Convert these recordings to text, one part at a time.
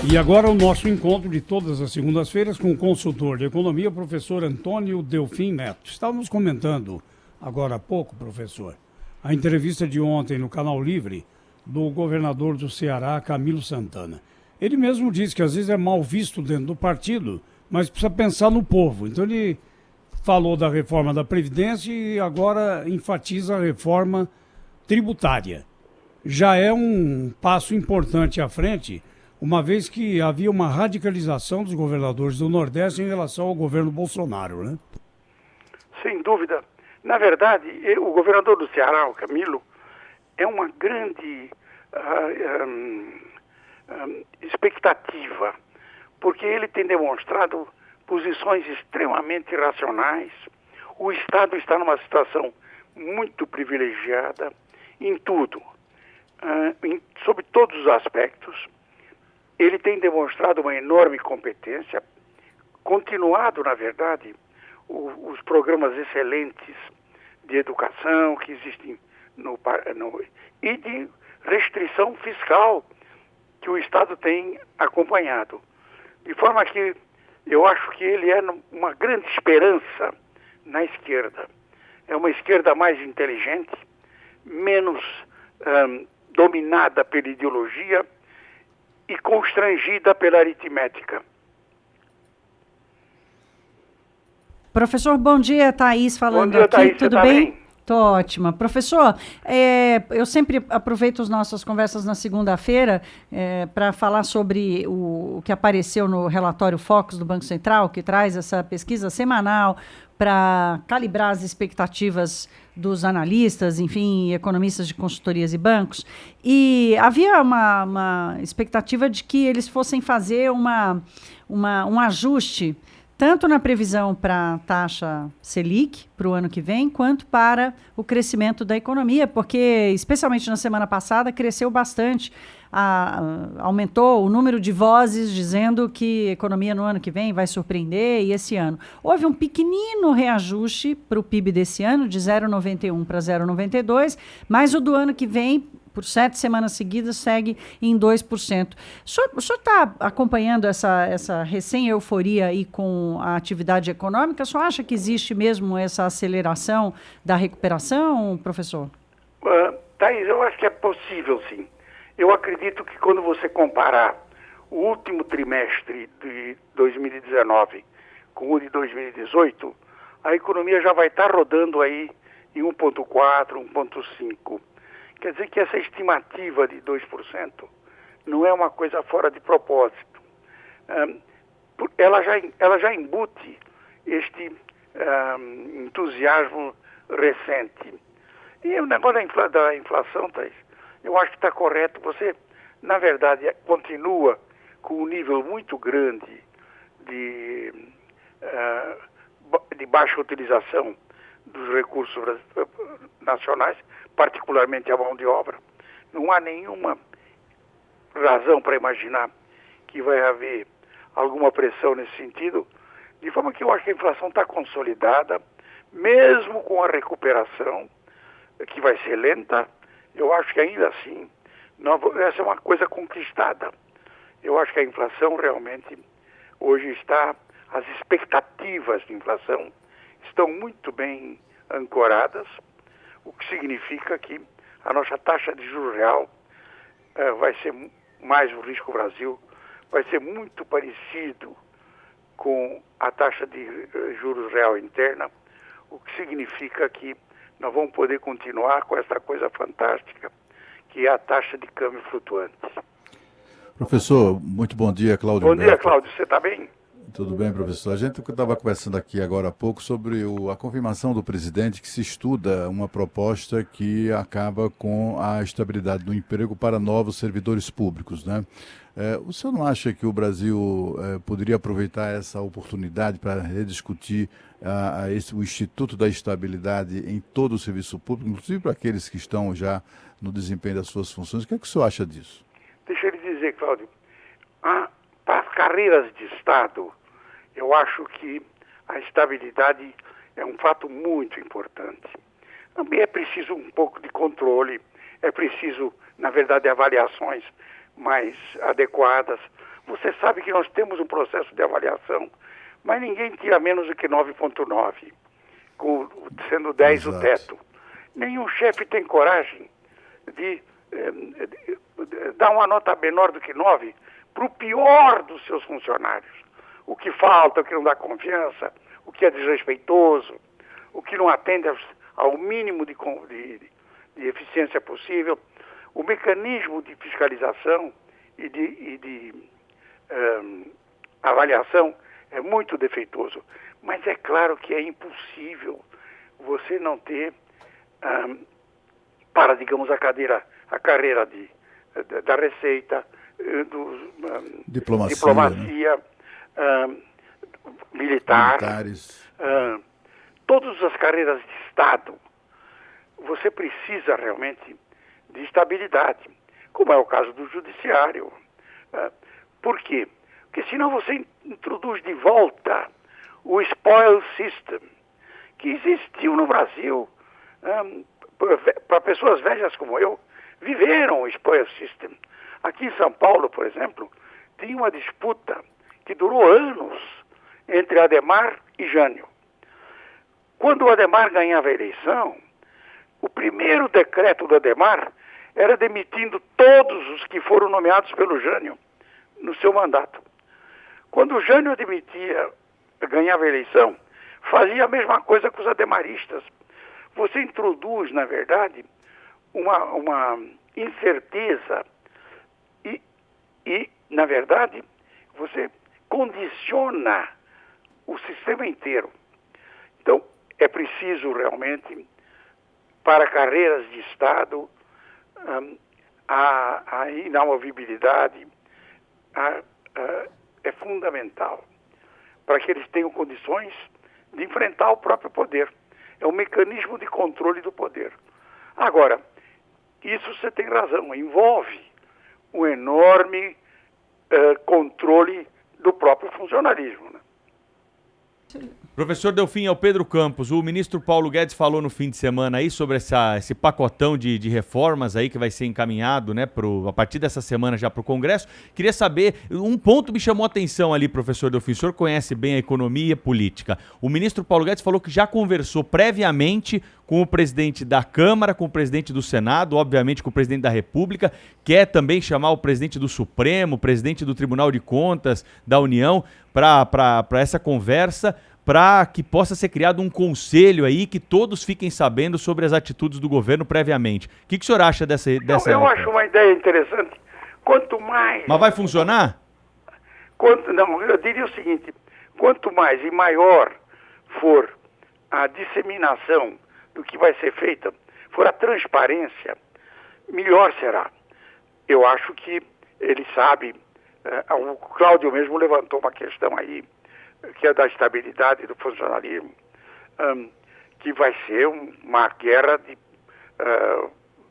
E agora o nosso encontro de todas as segundas-feiras com o consultor de economia, professor Antônio Delfim Neto. Estávamos comentando agora há pouco, professor, a entrevista de ontem no Canal Livre do governador do Ceará, Camilo Santana. Ele mesmo disse que às vezes é mal visto dentro do partido, mas precisa pensar no povo. Então ele falou da reforma da Previdência e agora enfatiza a reforma tributária. Já é um passo importante à frente, uma vez que havia uma radicalização dos governadores do Nordeste em relação ao governo Bolsonaro, né? Sem dúvida. Na verdade, o governador do Ceará, o Camilo, é uma grande expectativa, porque ele tem demonstrado posições extremamente racionais. O Estado está numa situação muito privilegiada em tudo, sob todos os aspectos. Ele tem demonstrado uma enorme competência, continuado, na verdade, os programas excelentes de educação que existem e de restrição fiscal que o Estado tem acompanhado. De forma que eu acho que ele é uma grande esperança na esquerda. É uma esquerda mais inteligente, menos dominada pela ideologia e constrangida pela aritmética. Professor, bom dia, Thaís falando. Bom dia, aqui, Thaís, tudo tá bem? bem? Tô ótima. Professor, eu sempre aproveito as nossas conversas na segunda-feira para falar sobre o que apareceu no relatório Focus do Banco Central, que traz essa pesquisa semanal para calibrar as expectativas dos analistas, enfim, economistas de consultorias e bancos. E havia uma expectativa de que eles fossem fazer um ajuste tanto na previsão para a taxa Selic para o ano que vem, quanto para o crescimento da economia, porque, especialmente na semana passada, cresceu bastante, aumentou o número de vozes dizendo que a economia no ano que vem vai surpreender, e esse ano. Houve um pequenino reajuste para o PIB desse ano, de 0,91 para 0,92, mas o do ano que vem, por 7 semanas seguidas, segue em 2%. O senhor está acompanhando essa recém-euforia aí com a atividade econômica? O senhor acha que existe mesmo essa aceleração da recuperação, professor? Thaís, eu acho que é possível, sim. Eu acredito que quando você comparar o último trimestre de 2019 com o de 2018, a economia já vai estar rodando aí em 1,4, 1,5%. Quer dizer que essa estimativa de 2% não é uma coisa fora de propósito. Ela já embute este entusiasmo recente. E o negócio da inflação, Thaís, eu acho que está correto. Você, na verdade, continua com um nível muito grande de baixa utilização dos recursos nacionais, particularmente a mão de obra. Não há nenhuma razão para imaginar que vai haver alguma pressão nesse sentido, de forma que eu acho que a inflação está consolidada, mesmo com a recuperação, que vai ser lenta. Eu acho que ainda assim, essa é uma coisa conquistada. Eu acho que a inflação realmente, hoje as expectativas de inflação estão muito bem ancoradas, o que significa que a nossa taxa de juros real vai ser mais o risco Brasil, vai ser muito parecido com a taxa de juros real interna, o que significa que nós vamos poder continuar com essa coisa fantástica, que é a taxa de câmbio flutuante. Professor, muito bom dia, Cláudio. Bom dia, Cláudio. Você está bem? Tudo bem, professor. A gente estava conversando aqui agora há pouco sobre a confirmação do presidente que se estuda uma proposta que acaba com a estabilidade do emprego para novos servidores públicos, né? O senhor não acha que o Brasil poderia aproveitar essa oportunidade para rediscutir o Instituto da Estabilidade em todo o serviço público, inclusive para aqueles que estão já no desempenho das suas funções? O que é que o senhor acha disso? Deixa eu lhe dizer, Cláudio, para as carreiras de Estado, eu acho que a estabilidade é um fato muito importante. Também é preciso um pouco de controle, é preciso, na verdade, avaliações mais adequadas, Você sabe que nós temos um processo de avaliação, mas ninguém tira menos do que 9,9, sendo 10 o teto. Nenhum chefe tem coragem de dar uma nota menor do que 9 para o pior dos seus funcionários. O que falta, o que não dá confiança, o que é desrespeitoso, o que não atende ao mínimo de eficiência possível. O mecanismo de fiscalização e de avaliação é muito defeituoso. Mas é claro que é impossível você não ter, para, digamos, a carreira da Receita, diplomacia militares, todas as carreiras de Estado, você precisa realmente de estabilidade, como é o caso do judiciário. Por quê? Porque senão você introduz de volta o spoil system, que existiu no Brasil. Para pessoas velhas como eu, viveram o spoil system. Aqui em São Paulo, por exemplo, tinha uma disputa que durou anos entre Adhemar e Jânio. Quando o Adhemar ganhava a eleição, o primeiro decreto do Adhemar era demitindo todos os que foram nomeados pelo Jânio no seu mandato. Quando o Jânio ganhava a eleição, fazia a mesma coisa com os ademaristas. Você introduz, na verdade, uma incerteza e, na verdade, você condiciona o sistema inteiro. Então, é preciso realmente, para carreiras de Estado, a inamovibilidade é fundamental, para que eles tenham condições de enfrentar o próprio poder. É um mecanismo de controle do poder. Agora, isso você tem razão, envolve um enorme controle do próprio funcionalismo, né? Professor Delfim, é o Pedro Campos. O ministro Paulo Guedes falou no fim de semana aí sobre esse pacotão de reformas aí que vai ser encaminhado, né, a partir dessa semana já para o Congresso. Queria saber, um ponto me chamou a atenção ali, professor Delfim, o senhor conhece bem a economia e a política. O ministro Paulo Guedes falou que já conversou previamente com o presidente da Câmara, com o presidente do Senado, obviamente com o presidente da República, quer também chamar o presidente do Supremo, o presidente do Tribunal de Contas da União para essa conversa, para que possa ser criado um conselho aí, que todos fiquem sabendo sobre as atitudes do governo previamente. O que o senhor acha dessa Eu acho uma ideia interessante. Quanto mais... Mas vai funcionar? Não, eu diria o seguinte, quanto mais e maior for a disseminação do que vai ser feita, for a transparência, melhor será. Eu acho que ele sabe, o Cláudio mesmo levantou uma questão aí, que é da estabilidade do funcionalismo, que vai ser uma guerra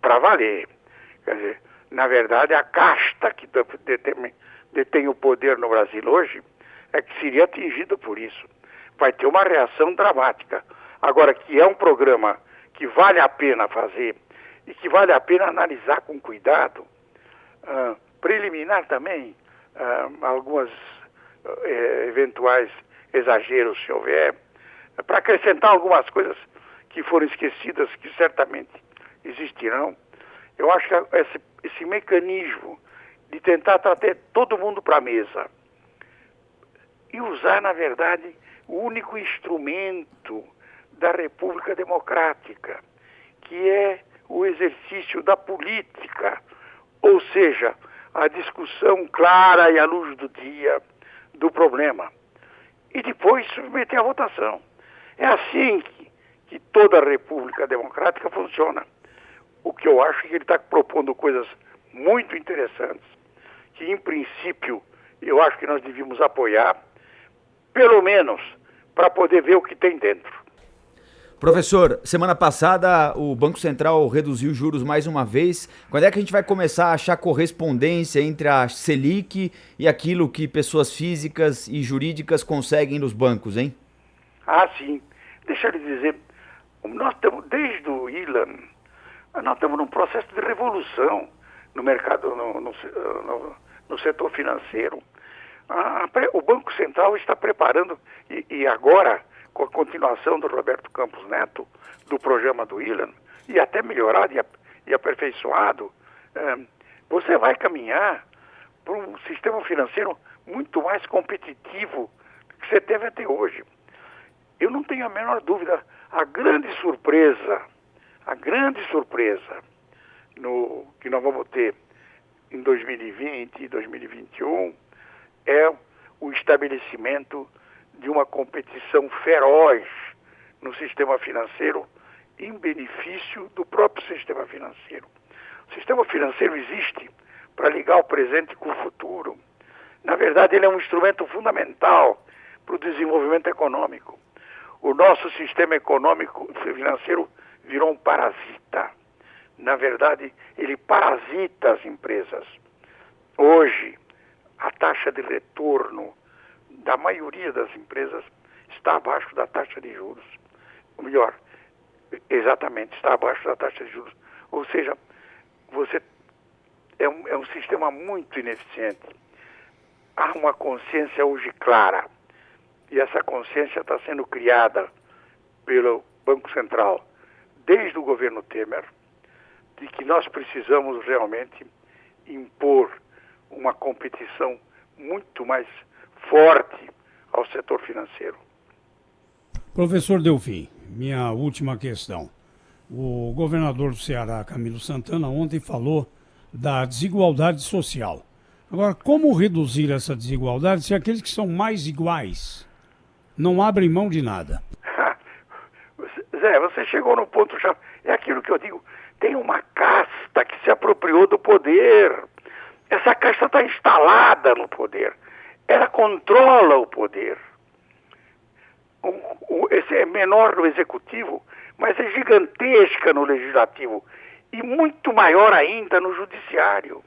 para valer. Quer dizer, na verdade, a casta que detém o poder no Brasil hoje é que seria atingida por isso. Vai ter uma reação dramática. Agora, que é um programa que vale a pena fazer e que vale a pena analisar com cuidado, preliminar também, algumas eventuais exageros, se houver, para acrescentar algumas coisas que foram esquecidas, que certamente existirão. Eu acho que esse mecanismo de tentar trazer todo mundo para a mesa e usar, na verdade, o único instrumento da República Democrática, que é o exercício da política, ou seja, a discussão clara e à luz do dia do problema, e depois submeter à votação. É assim que toda a República Democrática funciona. O que eu acho é que ele está propondo coisas muito interessantes, que em princípio eu acho que nós devíamos apoiar, pelo menos para poder ver o que tem dentro. Professor, semana passada o Banco Central reduziu os juros mais uma vez. Quando é que a gente vai começar a achar correspondência entre a Selic e aquilo que pessoas físicas e jurídicas conseguem nos bancos, hein? Ah, sim. Deixa eu lhe dizer, nós estamos, desde o Ilan, nós estamos num processo de revolução no mercado, no setor financeiro. O Banco Central está preparando, e agora, com a continuação do Roberto Campos Neto, do programa do William, e até melhorado e aperfeiçoado, você vai caminhar para um sistema financeiro muito mais competitivo do que você teve até hoje. Eu não tenho a menor dúvida, a grande surpresa que nós vamos ter em 2020 e 2021 é o estabelecimento de uma competição feroz no sistema financeiro em benefício do próprio sistema financeiro. O sistema financeiro existe para ligar o presente com o futuro. Na verdade, ele é um instrumento fundamental para o desenvolvimento econômico. O nosso sistema econômico financeiro virou um parasita. Na verdade, ele parasita as empresas. Hoje, a taxa de retorno da maioria das empresas está abaixo da taxa de juros. Ou melhor, exatamente, está abaixo da taxa de juros. Ou seja, você é um sistema muito ineficiente. Há uma consciência hoje clara, e essa consciência está sendo criada pelo Banco Central desde o governo Temer, de que nós precisamos realmente impor uma competição muito mais forte ao setor financeiro. Professor Delfim, minha última questão. O governador do Ceará, Camilo Santana, ontem falou da desigualdade social. Agora, como reduzir essa desigualdade se aqueles que são mais iguais não abrem mão de nada? Zé, você chegou no ponto já. É aquilo que eu digo. Tem uma casta que se apropriou do poder. Essa casta está instalada no poder. Ela controla o poder. Esse é menor no executivo, mas é gigantesca no legislativo. E muito maior ainda no judiciário.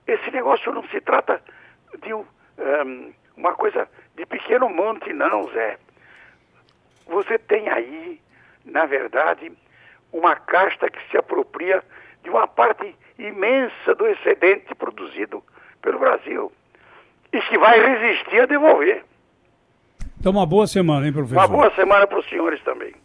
Esse negócio não se trata de uma coisa de pequeno monte, não, Zé. Você tem aí, na verdade, uma casta que se apropria de uma parte imensa do excedente produzido pelo Brasil e que vai resistir a devolver. Então, uma boa semana, hein, professor? Uma boa semana para os senhores também.